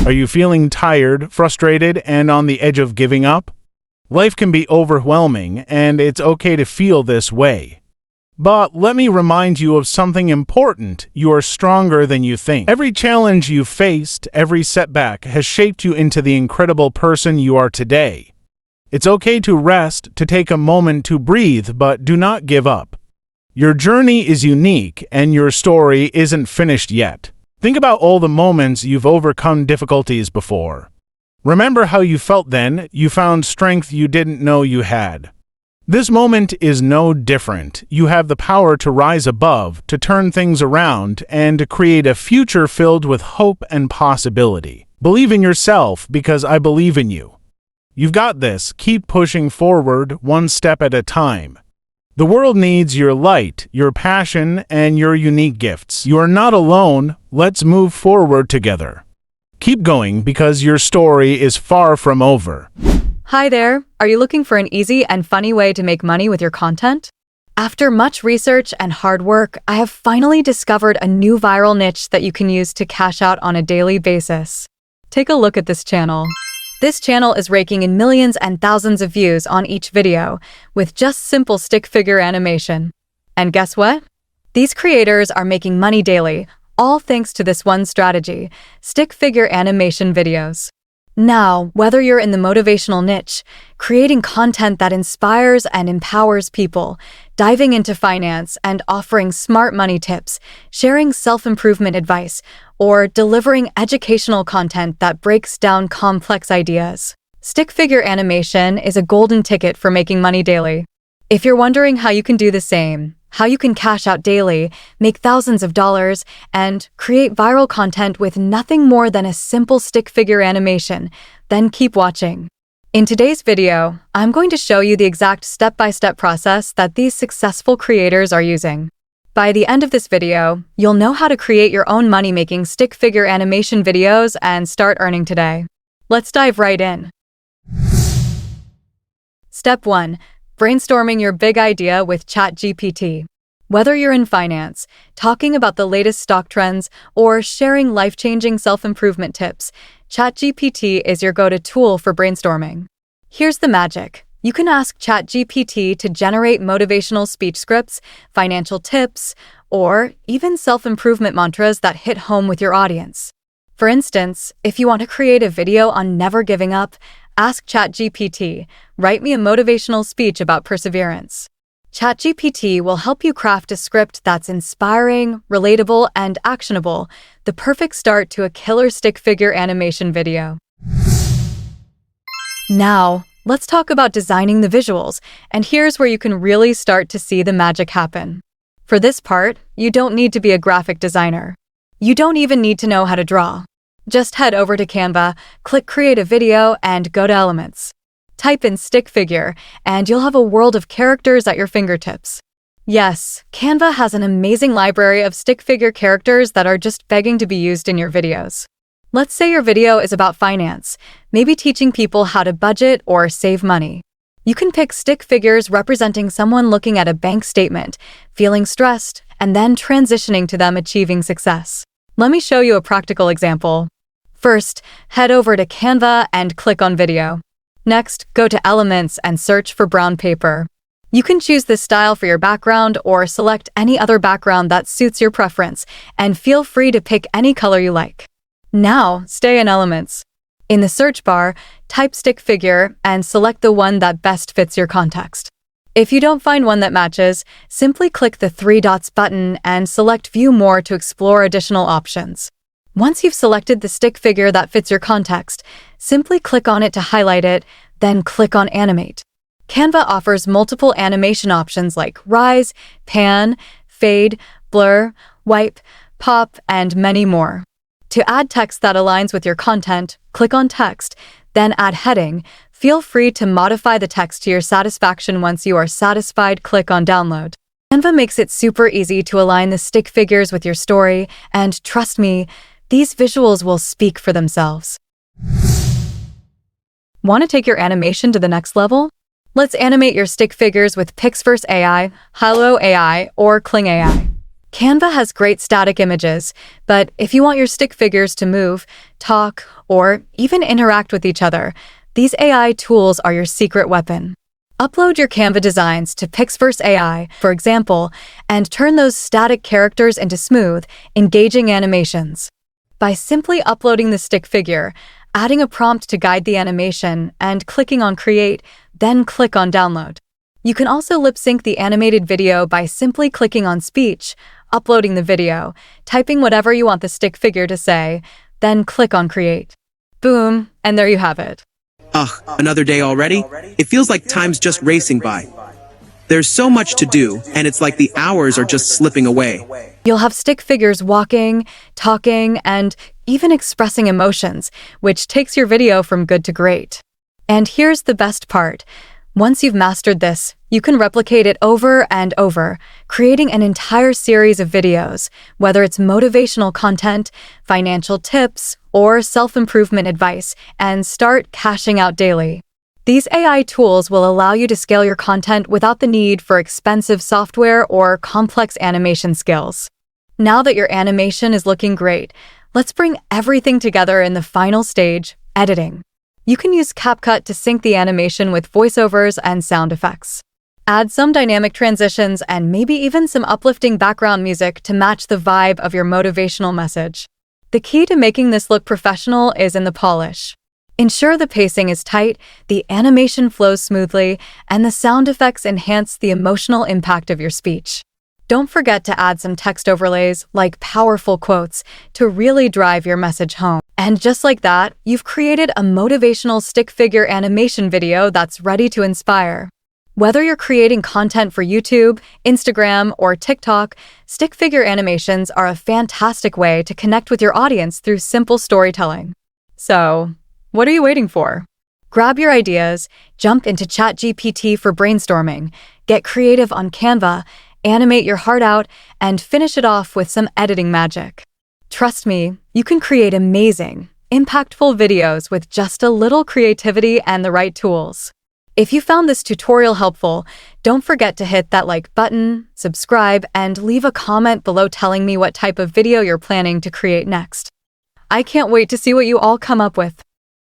Are you feeling tired, frustrated, and on the edge of giving up? Life can be overwhelming, and it's okay to feel this way. But let me remind you of something important. You are stronger than you think. Every challenge you've faced, every setback, has shaped you into the incredible person you are today. It's okay to rest, to take a moment to breathe, but do not give up. Your journey is unique, and your story isn't finished yet. Think about all the moments you've overcome difficulties before. Remember how you felt then. You found strength you didn't know you had. This moment is no different. You have the power to rise above, to turn things around, and to create a future filled with hope and possibility. Believe in yourself, because I believe in you. You've got this. Keep pushing forward, one step at a time. The world needs your light, your passion, and your unique gifts. You are not alone. Let's move forward together. Keep going, because your story is far from over. Hi there. Are you looking for an easy and funny way to make money with your content? After much research and hard work, I have finally discovered a new viral niche that you can use to cash out on a daily basis. Take a look at this channel. This channel is raking in millions and thousands of views on each video with just simple stick figure animation. And guess what? These creators are making money daily, all thanks to this one strategy: stick figure animation videos. Now, whether you're in the motivational niche, creating content that inspires and empowers people, diving into finance and offering smart money tips, sharing self-improvement advice, or delivering educational content that breaks down complex ideas, stick figure animation is a golden ticket for making money daily. If you're wondering how you can do the same, how you can cash out daily, make thousands of dollars, and create viral content with nothing more than a simple stick figure animation, then keep watching. In today's video, I'm going to show you the exact step-by-step process that these successful creators are using. By the end of this video, you'll know how to create your own money-making stick figure animation videos and start earning today. Let's dive right in. Step 1. Brainstorming your big idea with ChatGPT. Whether you're in finance, talking about the latest stock trends, or sharing life-changing self-improvement tips, ChatGPT is your go-to tool for brainstorming. Here's the magic. You can ask ChatGPT to generate motivational speech scripts, financial tips, or even self-improvement mantras that hit home with your audience. For instance, if you want to create a video on never giving up, ask ChatGPT, "Write me a motivational speech about perseverance." ChatGPT will help you craft a script that's inspiring, relatable, and actionable, the perfect start to a killer stick figure animation video. Now, let's talk about designing the visuals, and here's where you can really start to see the magic happen. For this part, you don't need to be a graphic designer. You don't even need to know how to draw. Just head over to Canva, click Create a Video, and go to Elements. Type in stick figure, and you'll have a world of characters at your fingertips. Yes, Canva has an amazing library of stick figure characters that are just begging to be used in your videos. Let's say your video is about finance, maybe teaching people how to budget or save money. You can pick stick figures representing someone looking at a bank statement, feeling stressed, and then transitioning to them achieving success. Let me show you a practical example. First, head over to Canva and click on Video. Next, go to Elements and search for brown paper. You can choose this style for your background or select any other background that suits your preference, and feel free to pick any color you like. Now, stay in Elements. In the search bar, type stick figure and select the one that best fits your context. If you don't find one that matches, simply click the three dots button and select View More to explore additional options. Once you've selected the stick figure that fits your context, simply click on it to highlight it, then click on Animate. Canva offers multiple animation options like rise, pan, fade, blur, wipe, pop, and many more. To add text that aligns with your content, click on Text, then add heading. Feel free to modify the text to your satisfaction. Once you are satisfied, click on Download. Canva makes it super easy to align the stick figures with your story, and trust me, these visuals will speak for themselves. Want to take your animation to the next level? Let's animate your stick figures with Pixverse AI, Hailuo AI, or Kling AI. Canva has great static images, but if you want your stick figures to move, talk, or even interact with each other, these AI tools are your secret weapon. Upload your Canva designs to Pixverse AI, for example, and turn those static characters into smooth, engaging animations. By simply uploading the stick figure, adding a prompt to guide the animation, and clicking on Create, then click on Download. You can also lip-sync the animated video by simply clicking on Speech, uploading the video, typing whatever you want the stick figure to say, then click on Create. Boom, and there you have it. Ugh, another day already? It feels like time's just racing by. There's so much to do, and it's like the hours are just slipping away. You'll have stick figures walking, talking, and even expressing emotions, which takes your video from good to great. And here's the best part. Once you've mastered this, you can replicate it over and over, creating an entire series of videos, whether it's motivational content, financial tips, or self-improvement advice, and start cashing out daily. These AI tools will allow you to scale your content without the need for expensive software or complex animation skills. Now that your animation is looking great, let's bring everything together in the final stage, editing. You can use CapCut to sync the animation with voiceovers and sound effects. Add some dynamic transitions and maybe even some uplifting background music to match the vibe of your motivational message. The key to making this look professional is in the polish. Ensure the pacing is tight, the animation flows smoothly, and the sound effects enhance the emotional impact of your speech. Don't forget to add some text overlays, like powerful quotes, to really drive your message home. And just like that, you've created a motivational stick figure animation video that's ready to inspire. Whether you're creating content for YouTube, Instagram, or TikTok, stick figure animations are a fantastic way to connect with your audience through simple storytelling. So, what are you waiting for? Grab your ideas, jump into ChatGPT for brainstorming, get creative on Canva, animate your heart out, and finish it off with some editing magic. Trust me, you can create amazing, impactful videos with just a little creativity and the right tools. If you found this tutorial helpful, don't forget to hit that like button, subscribe, and leave a comment below telling me what type of video you're planning to create next. I can't wait to see what you all come up with.